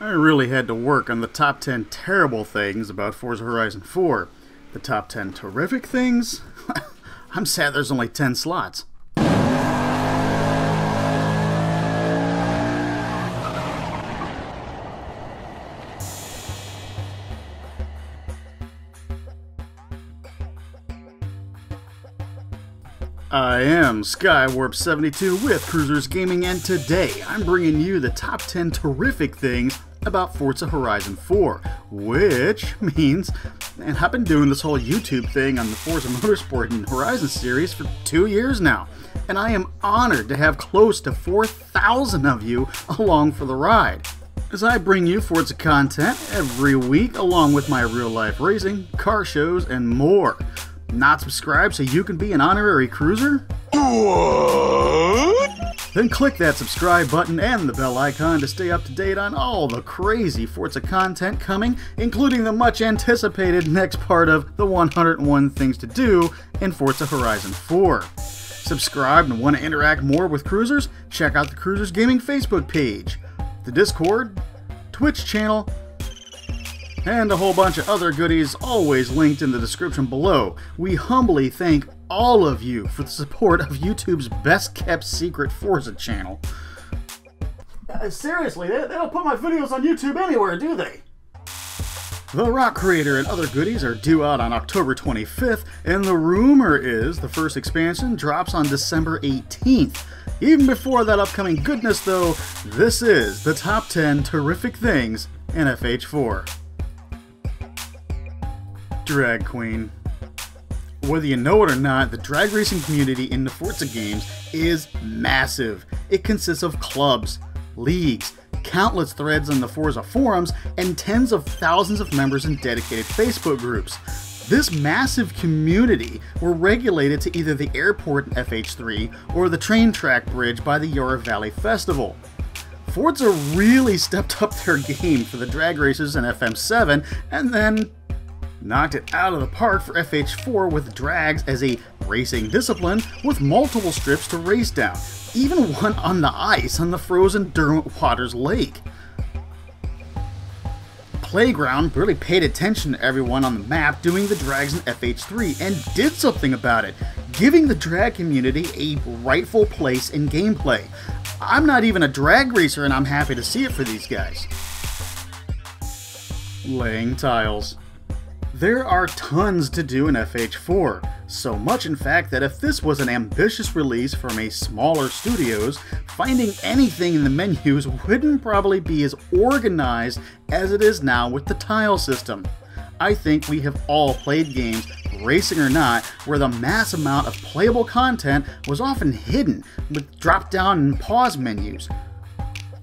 I really had to work on the top 10 terrible things about Forza Horizon 4. The top 10 terrific things? I'm sad there's only 10 slots. I am Skywarp72 with Cruisers Gaming, and today I'm bringing you the top 10 terrific things about Forza Horizon 4, which means, and I've been doing this whole YouTube thing on the Forza Motorsport and Horizon series for 2 years now, and I am honored to have close to 4,000 of you along for the ride, as I bring you Forza content every week along with my real-life racing, car shows, and more. Not subscribed so you can be an honorary cruiser? What? Then click that subscribe button and the bell icon to stay up to date on all the crazy Forza content coming, including the much anticipated next part of the 101 Things to Do in Forza Horizon 4. Subscribe and want to interact more with cruisers? Check out the Cruisers Gaming Facebook page, the Discord, Twitch channel, and a whole bunch of other goodies always linked in the description below. We humbly thank all of you for the support of YouTube's best kept secret Forza channel. Seriously, they don't put my videos on YouTube anywhere, do they? The Rock Creator and other goodies are due out on October 25th, and the rumor is the first expansion drops on December 18th. Even before that upcoming goodness though, this is the top 10 terrific things in FH4. Drag Queen. Whether you know it or not, the drag racing community in the Forza games is massive. It consists of clubs, leagues, countless threads on the Forza forums, and tens of thousands of members in dedicated Facebook groups. This massive community were regulated to either the airport in FH3 or the train track bridge by the Yarra Valley Festival. Forza really stepped up their game for the drag races in FM7 and then knocked it out of the park for FH4 with drags as a racing discipline with multiple strips to race down, even one on the ice on the frozen Derwent Waters Lake. Playground really paid attention to everyone on the map doing the drags in FH3 and did something about it, giving the drag community a rightful place in gameplay. I'm not even a drag racer and I'm happy to see it for these guys. Laying tiles. There are tons to do in FH4, so much in fact that if this was an ambitious release from a smaller studios, finding anything in the menus wouldn't probably be as organized as it is now with the tile system. I think we have all played games, racing or not, where the mass amount of playable content was often hidden with drop down and pause menus,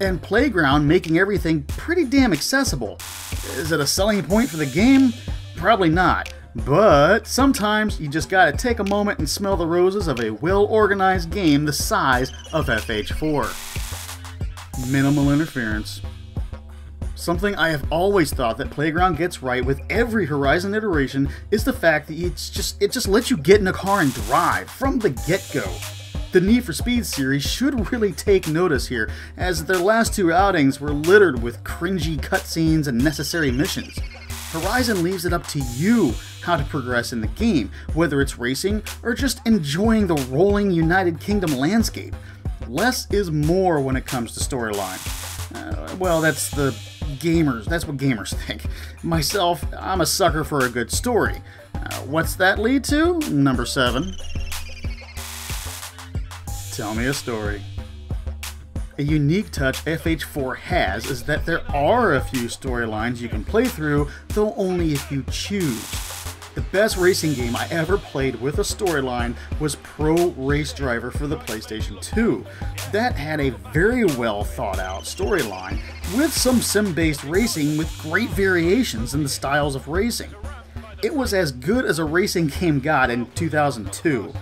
and Playground making everything pretty damn accessible. Is it a selling point for the game? Probably not, but sometimes you just gotta take a moment and smell the roses of a well-organized game the size of FH4. Minimal interference. Something I have always thought that Playground gets right with every Horizon iteration is the fact that it just lets you get in a car and drive from the get-go. The Need for Speed series should really take notice here, as their last two outings were littered with cringy cutscenes and necessary missions. Horizon leaves it up to you how to progress in the game, whether it's racing or just enjoying the rolling United Kingdom landscape. Less is more when it comes to storyline. Well, that's what gamers think. Myself, I'm a sucker for a good story. What's that lead to? Number 7. Tell me a story. A unique touch FH4 has is that there are a few storylines you can play through, though only if you choose. The best racing game I ever played with a storyline was Pro Race Driver for the PlayStation 2. That had a very well thought out storyline, with some sim-based racing with great variations in the styles of racing. It was as good as a racing game got in 2002.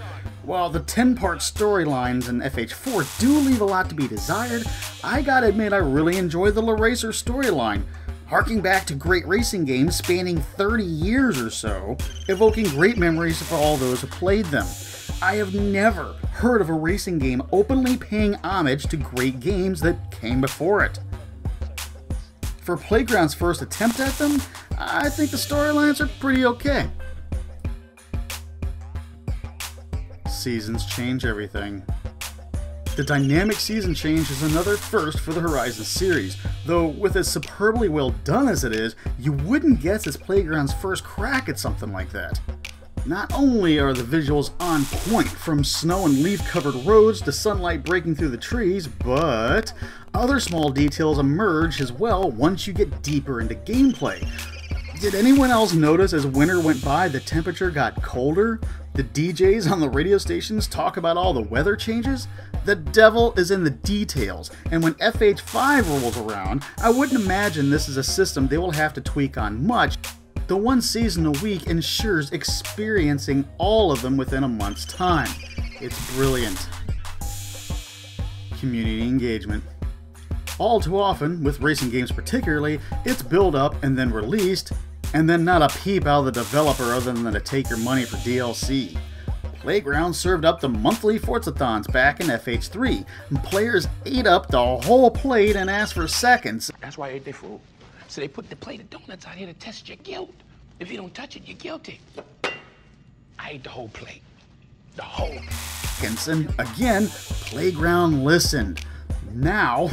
While the 10-part storylines in FH4 do leave a lot to be desired, I gotta admit I really enjoy the La Racer storyline, harking back to great racing games spanning 30 years or so, evoking great memories for all those who played them. I have never heard of a racing game openly paying homage to great games that came before it. for Playground's first attempt at them, I think the storylines are pretty okay. Seasons change everything. The dynamic season change is another first for the Horizon series, though with as superbly well done as it is, you wouldn't guess it's Playground's first crack at something like that. Not only are the visuals on point, from snow and leaf-covered roads to sunlight breaking through the trees, but other small details emerge as well once you get deeper into gameplay. Did anyone else notice as winter went by the temperature got colder? The DJs on the radio stations talk about all the weather changes? The devil is in the details, and when FH5 rolls around, I wouldn't imagine this is a system they will have to tweak on much. The one season a week ensures experiencing all of them within a month's time. It's brilliant. Community engagement. All too often, with racing games particularly, it's built up and then released, and then not a peep out of the developer other than to take your money for DLC. Playground served up the monthly Forzathons back in FH3, and players ate up the whole plate and asked for seconds. That's why I ate their food. So they put the plate of donuts out here to test your guilt. If you don't touch it, you're guilty. I ate the whole plate. The whole. And again, Playground listened. Now,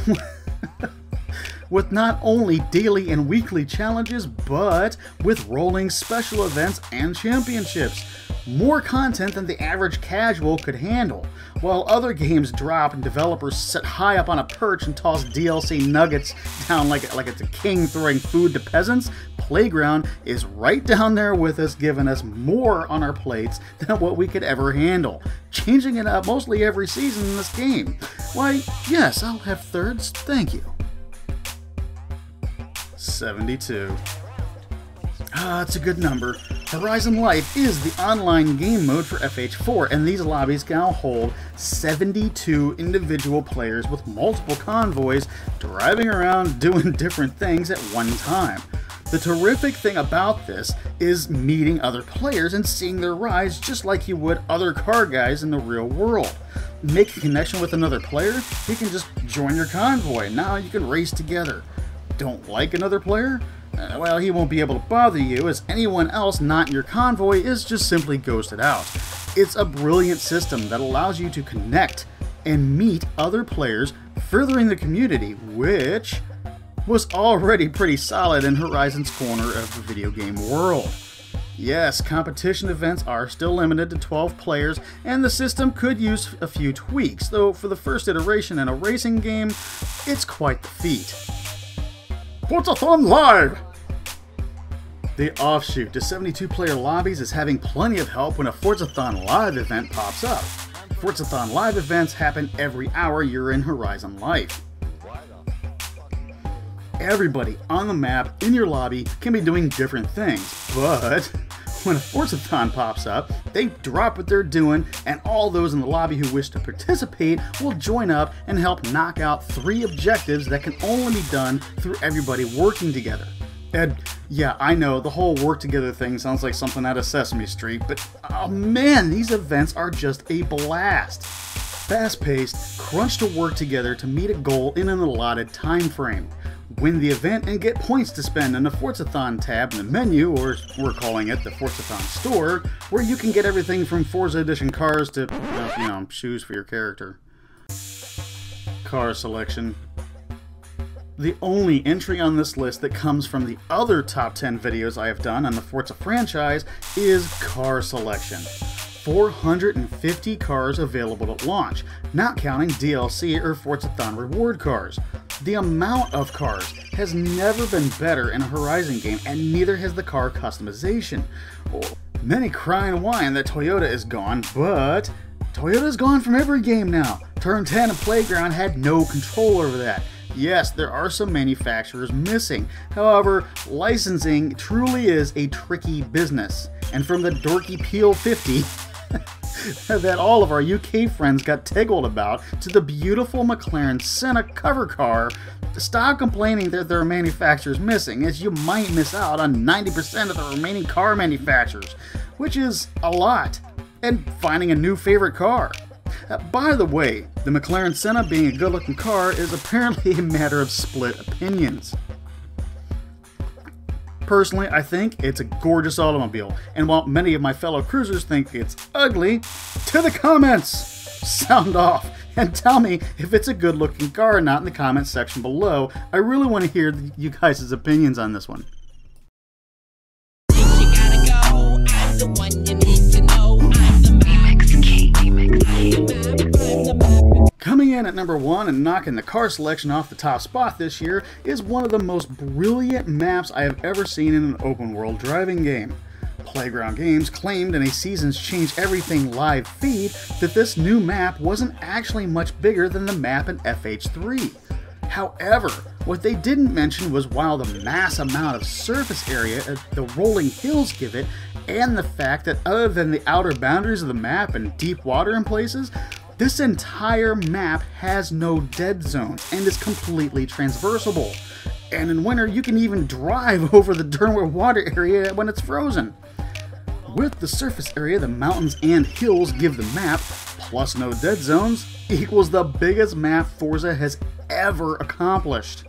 with not only daily and weekly challenges, but with rolling special events and championships. More content than the average casual could handle. While other games drop and developers sit high up on a perch and toss DLC nuggets down like it's a king throwing food to peasants, Playground is right down there with us, giving us more on our plates than what we could ever handle, changing it up mostly every season in this game. Why, yes, I'll have thirds, thank you. 72. It's a good number. Horizon Life is the online game mode for FH4, and these lobbies can now hold 72 individual players with multiple convoys driving around doing different things at one time. The terrific thing about this is meeting other players and seeing their rides just like you would other car guys in the real world. Make a connection with another player, he can just join your convoy. Now you can race together. Don't like another player? Well, he won't be able to bother you, as anyone else not in your convoy is just simply ghosted out. It's a brilliant system that allows you to connect and meet other players, furthering the community, which was already pretty solid in Horizon's corner of the video game world. Yes, competition events are still limited to 12 players, and the system could use a few tweaks, though for the first iteration in a racing game, it's quite the feat. Forzathon Live! The offshoot to 72-player lobbies is having plenty of help when a Forzathon Live event pops up. Forzathon Live events happen every hour you're in Horizon Life. Everybody on the map in your lobby can be doing different things, but when a Forzathon pops up, they drop what they're doing, and all those in the lobby who wish to participate will join up and help knock out 3 objectives that can only be done through everybody working together. And yeah, I know, the whole work together thing sounds like something out of Sesame Street, but oh man, these events are just a blast. Fast-paced, crunch to work together to meet a goal in an allotted time frame. Win the event and get points to spend in the Forzathon tab in the menu, or we're calling it the Forzathon store, where you can get everything from Forza Edition cars to, shoes for your character. Car selection. The only entry on this list that comes from the other top 10 videos I have done on the Forza franchise is car selection. 450 cars available at launch, not counting DLC or Forzathon reward cars. The amount of cars has never been better in a Horizon game, and neither has the car customization. Many cry and whine that Toyota is gone, but Toyota is gone from every game now. Turn 10 and Playground had no control over that. Yes, there are some manufacturers missing. However, licensing truly is a tricky business. And from the dorky Peel 50 that all of our UK friends got tickled about, to the beautiful McLaren Senna cover car, stop complaining that there are manufacturers missing, as you might miss out on 90% of the remaining car manufacturers, which is a lot, and finding a new favorite car. By the way, the McLaren Senna being a good-looking car is apparently a matter of split opinions. Personally, I think it's a gorgeous automobile, and while many of my fellow cruisers think it's ugly, to the comments! Sound off and tell me if it's a good looking car or not in the comments section below. I really want to hear you guys' opinions on this one. Coming in at number 1 and knocking the car selection off the top spot this year is one of the most brilliant maps I have ever seen in an open world driving game. Playground Games claimed in a Seasons Change Everything live feed that this new map wasn't actually much bigger than the map in FH3. However, what they didn't mention was while the mass amount of surface area the rolling hills give it, and the fact that other than the outer boundaries of the map and deep water in places, this entire map has no dead zones and is completely transversable. And in winter, you can even drive over the Derwent water area when it's frozen. With the surface area the mountains and hills give the map, plus no dead zones, equals the biggest map Forza has ever accomplished.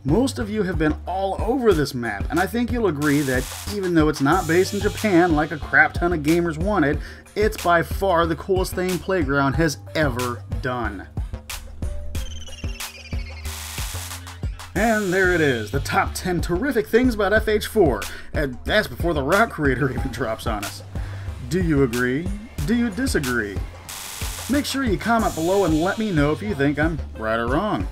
Most of you have been all over this map, and I think you'll agree that even though it's not based in Japan like a crap ton of gamers wanted, it's by far the coolest thing Playground has ever done. And there it is, the top 10 terrific things about FH4, and that's before the rock creator even drops on us. Do you agree? Do you disagree? Make sure you comment below and let me know if you think I'm right or wrong.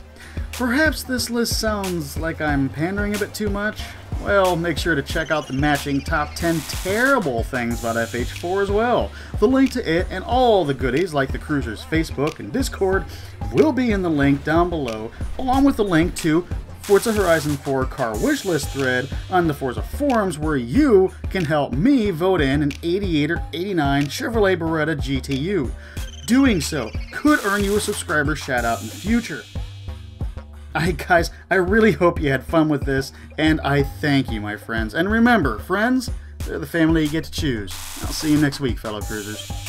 Perhaps this list sounds like I'm pandering a bit too much? Well, make sure to check out the matching top 10 terrible things about FH4 as well. The link to it and all the goodies like the Cruiser's Facebook and Discord will be in the link down below, along with the link to Forza Horizon 4 car wishlist thread on the Forza forums where you can help me vote in an 88 or 89 Chevrolet Beretta GTU. Doing so could earn you a subscriber shout out in the future. Alright guys, I really hope you had fun with this, and I thank you, my friends. And remember, friends, they're the family you get to choose. I'll see you next week, fellow cruisers.